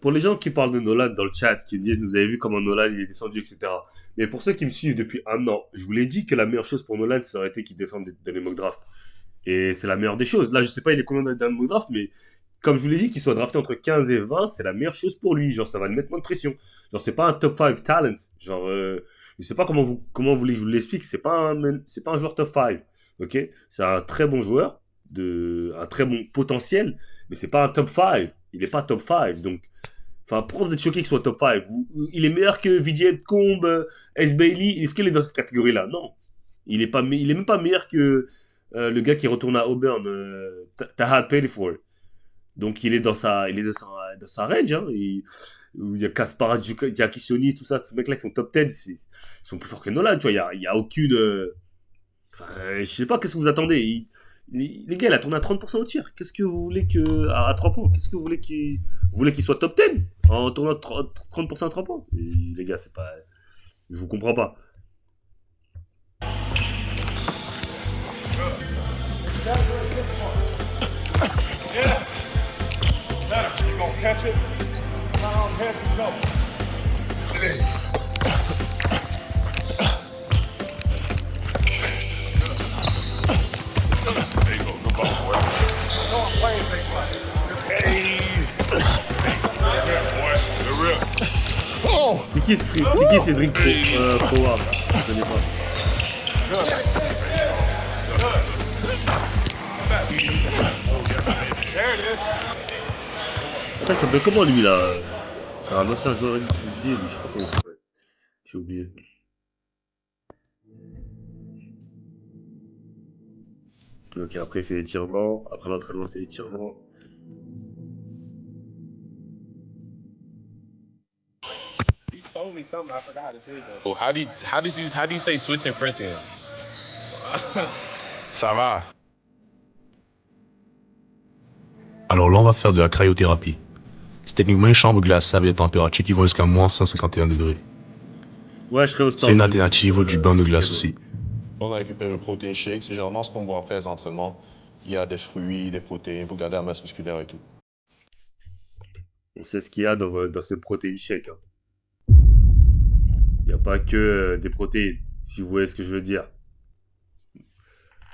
pour les gens qui parlent de Nolan dans le chat, qui me disent, vous avez vu comment Nolan il est descendu, etc. Mais pour ceux qui me suivent depuis un an, je vous l'ai dit que la meilleure chose pour Nolan, ça aurait été qu'il descende dans les mock drafts. Et c'est la meilleure des choses. Là, je sais pas il est combien dans le mock draft, mais comme je vous l'ai dit, qu'il soit drafté entre 15 et 20, c'est la meilleure chose pour lui. Genre, ça va lui mettre moins de pression. Genre, c'est pas un top 5 talent. Genre, je sais pas comment vous voulez que je vous l'explique. C'est pas un joueur top 5. Ok? C'est un très bon joueur, un très bon potentiel, mais c'est pas un top 5. Il est pas top 5. Donc, enfin, pourquoi vous êtes choqué qu'il soit top 5? Il est meilleur que Vijay Combe, S. Bailey. Est-ce qu'il est dans cette catégorie-là? Non. Il est même pas meilleur que le gars qui retourne à Auburn, Tahad Pettifor. Donc il est dans sa range. Hein. Il y a Kaspar Diakisionis, tout ça. Ces mecs-là, ils sont top 10. Ils sont plus forts que Nolan. Tu vois, il y a aucune. Enfin, je sais pas, qu'est-ce que vous attendez? Les gars, il a tourné à 30% au tir. Qu'est-ce que vous voulez à 3 points? Qu'est-ce que vous voulez qu'il soit top 10 en tournant 30% à 3 points? Et les gars, c'est pas. Je vous comprends pas. Yes. Now, you gonna catch it. Down, head and go. There you go. Good ball, boy. No, I'm playing baseline. Hey. Good rip, boy. Good rip. C'est qui Cédric Howard? Je connais pas. There it is. Attends, il s'appelle comment lui là? C'est un ancien joueur NBA, lui, je sais pas comment il s'appelle. J'ai oublié. Ok, après il fait des tirements, après l'entraînement c'est des tirements. He told me something, I forgot his head though. Oh, how do you say switch in French? Ça va. Alors là, on va faire de la cryothérapie. C'est techniquement une chambre glacée avec des températures qui vont jusqu'à moins 151 degrés. Ouais, je serai au stand. C'est une alternative du bain de glace aussi. On a récupéré le protein shake. C'est généralement ce qu'on boit après les entraînements. Il y a des fruits, des protéines pour garder la masse musculaire et tout. On sait ce qu'il y a dans ces protéines shakes. Hein. Il n'y a pas que des protéines, si vous voyez ce que je veux dire.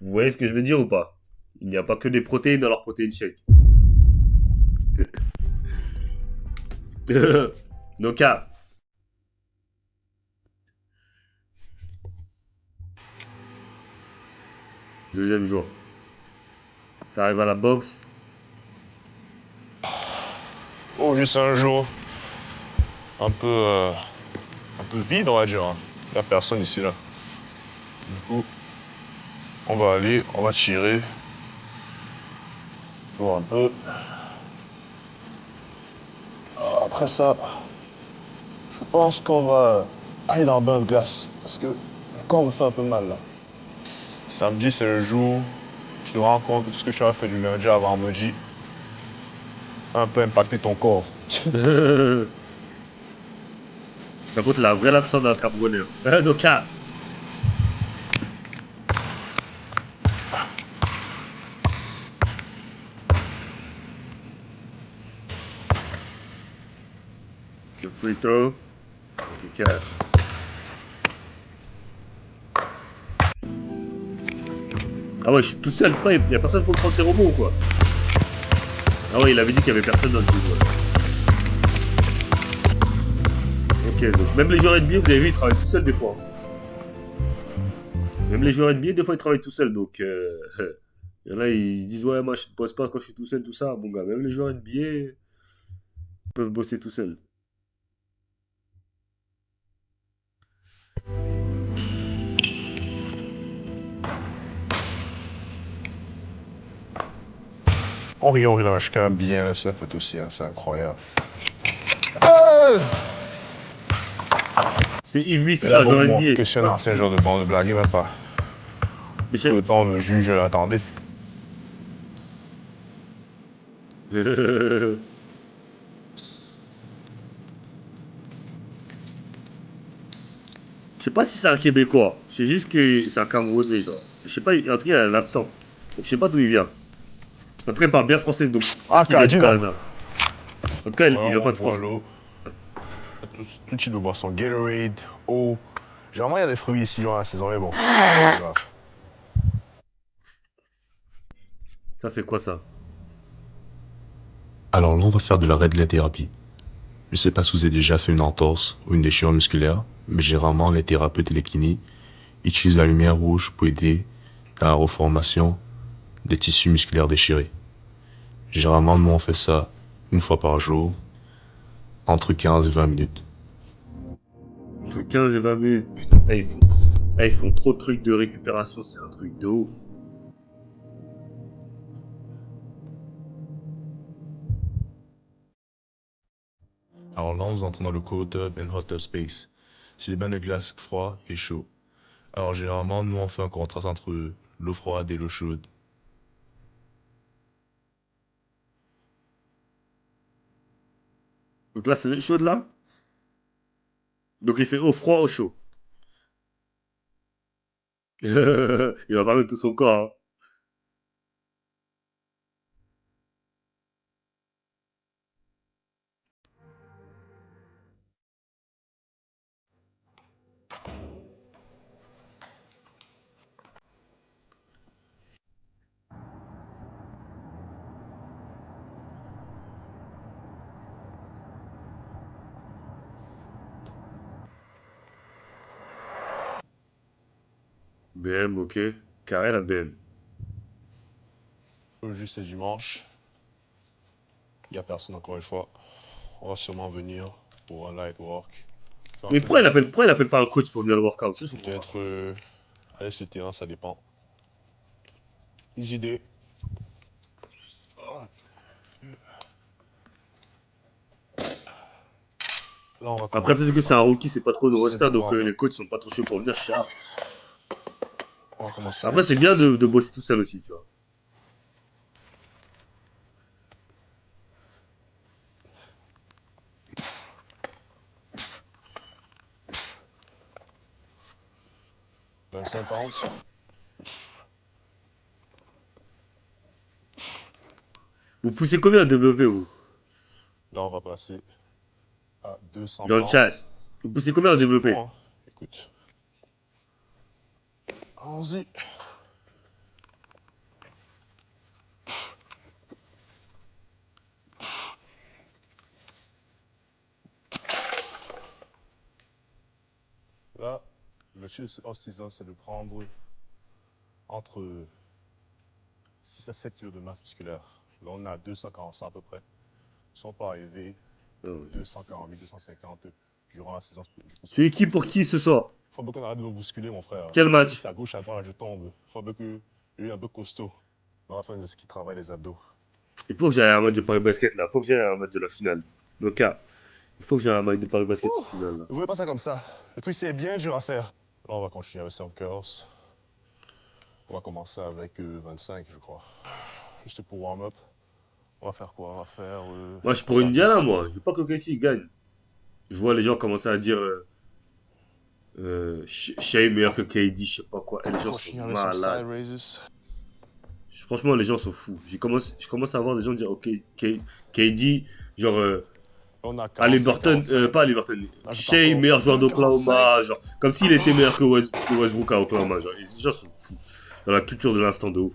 Vous voyez ce que je veux dire ou pas? Il n'y a pas que des protéines dans leur protéine shake. Noka. Deuxième jour. Ça arrive à la boxe. Oh, juste un jour. Un peu vide, on va dire. Hein. Il n'y a personne ici, là. Du coup, on va aller, on va tirer. Voir un peu. Après ça, je pense qu'on va aller dans le bain de glace. Parce que le corps me fait un peu mal, là. Samedi, c'est le jour. Tu te rends compte que tout ce que tu as fait du lundi à vendredi a un peu impacté ton corps. Par contre, la vraie l'accent d'un Camerounais. Noka. Le free throw. Ok. Ah ouais, je suis tout seul. Il n'y a personne pour prendre ses robots ou quoi? Ah ouais, il avait dit qu'il y avait personne dans le team. Ouais. Ok, donc même les joueurs NBA, vous avez vu, ils travaillent tout seuls des fois. Même les joueurs NBA, des fois, ils travaillent tout seuls. Donc, il y en a, ils disent, ouais, moi, je ne bosse pas quand je suis tout seul, tout ça. Bon, gars, même les joueurs NBA peuvent bosser tout seuls. On relâche quand même bien, là, ça fait aussi, hein, c'est incroyable. C'est Yves, c'est Là, ça, joueur moi, NBA. question d'ancien joueur de bande, ne blaguez même pas. Michel. Le temps, le juge l'attendait. Je sais pas si c'est un Québécois. C'est juste que c'est un Camerounais, genre. Je sais pas, en tout cas, il a l'accent. Je sais pas d'où il vient. En tout cas, il parle bien français, donc. Ah, il vient du Canada. Canada. En tout cas, il Ouais, va pas on de boit France. l'eau. Tout type de boisson. Gatorade, eau. Généralement, il y a des fruits ici dans la saison, mais bon. C'est pas grave. Ça, c'est quoi ça? Alors là, on va faire de la red light thérapie. Je sais pas si vous avez déjà fait une entorse ou une déchirure musculaire, mais généralement, les thérapeutes et les kinés utilisent la lumière rouge pour aider à la reformation des tissus musculaires déchirés. Généralement, nous, on fait ça une fois par jour, entre 15 et 20 minutes. Entre 15 et 20 minutes. Putain, ils font trop de trucs de récupération, c'est un truc de ouf. Alors là, nous entrons dans le cold tub and hot tub space. C'est des bains de glace froids et chauds. Alors généralement, nous, on fait un contraste entre l'eau froide et l'eau chaude. Donc là, c'est chaud de là. Donc il fait au froid, au chaud. Il va pas mettre tout son corps. Hein. BM, ok. Carré la BM. Juste c'est dimanche. Il n'y a personne encore une fois. On va sûrement venir pour un light work. Faire un Mais peu pourquoi il appelle pas un coach pour venir le workout? Ça, je comprends pas. peut-être aller sur le terrain, ça dépend. Les idées. Là, on va Après, peut-être que c'est un rookie, c'est pas trop de C'est roster, donc bon. les coachs sont pas trop chauds pour venir. On va commencer. Après, c'est bien de bosser tout seul aussi, tu vois. avec 25 pounds. Vous poussez combien à développer, vous? Là, on va passer à 200 Dans le pounds. chat. Vous poussez combien à développer? Bon, hein. Écoute. Allons-y. Là, le chill off-season, c'est de prendre entre 6 à 7 kilos de masse musculaire. Là, on a 245 à peu près. Ils sont pas arrivés 240 000, 250 durant la saison. Tu es qui pour qui ce soir? Faut bien qu'on arrête de me bousculer, mon frère. Quel match? Si à gauche, à droite, je tombe. Faut bien que lui est un peu costaud. On va faire une qui travaille les abdos. Il faut que j'aille à un match de Paris Basket là. Il faut que j'aille à un match de la finale. Donc, il faut que j'aille à un match de Paris Basket finale là. Ne voyez pas ça comme ça. Le truc, c'est bien dur à faire. Là, on va continuer avec 5 curls. On va commencer avec 25, je crois. Juste pour warm-up. On va faire quoi? On va faire. Moi, je suis pour Indiana, moi. Je veux pas que KC gagne. Je vois les gens commencer à dire Shea meilleur que KD, je sais pas quoi. Et les gens sont malades. Franchement, les gens sont fous. Je commence à voir des gens dire ok, KD, genre. Halliburton, pas Halliburton. Shea, meilleur joueur d'Oklahoma, genre. Comme s'il était meilleur que Westbrook à Oklahoma. Genre. Et les gens sont fous. Dans la culture de l'instant de ouf.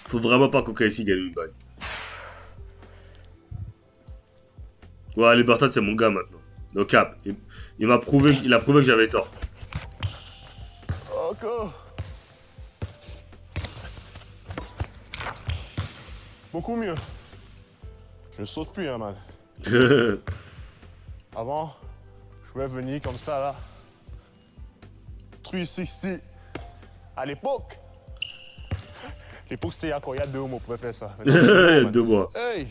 Faut vraiment pas qu'OKC gagne une bague. Ouais, Halliburton, c'est mon gars maintenant. No cap. Il a prouvé que j'avais tort. Encore. Beaucoup mieux. Je saute plus, hein, man. Avant, je pouvais venir comme ça, là. 360. À l'époque, c'était il y a 2 mois, on pouvait faire ça. Il y a 2 mois. Hey!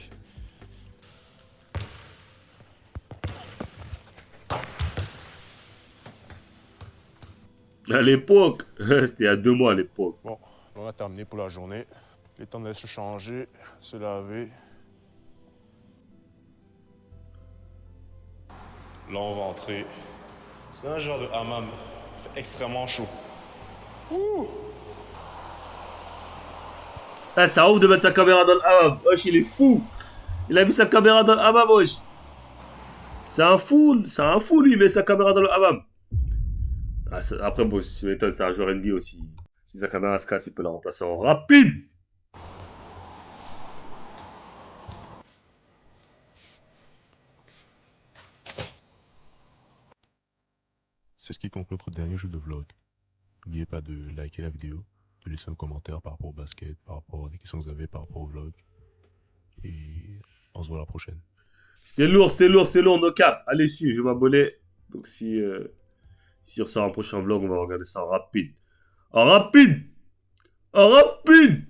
À l'époque, c'était il y a 2 mois à l'époque. Bon, on a terminé pour la journée. Le temps de se changer, se laver. Là, on va entrer. C'est un genre de hammam. C'est extrêmement chaud. Ouh! Ah, ça ouf de mettre sa caméra dans le hammam. Wesh, il est fou. Il a mis sa caméra dans le hammam, wesh. C'est un fou, lui, il met sa caméra dans le hammam. Ah, après, bon, si tu m'étonnes, c'est un joueur NBA aussi. Si sa caméra se casse, il peut la remplacer en rapide. C'est ce qui conclut notre dernier jeu de vlog. N'oubliez pas de liker la vidéo, de laisser un commentaire par rapport au basket, par rapport à des questions que vous avez par rapport au vlog. Et on se voit la prochaine. C'était lourd, no cap. Allez, suivre, je vais m'abonner. Donc, si on sort un prochain vlog, on va regarder ça en rapide. En rapide! En rapide!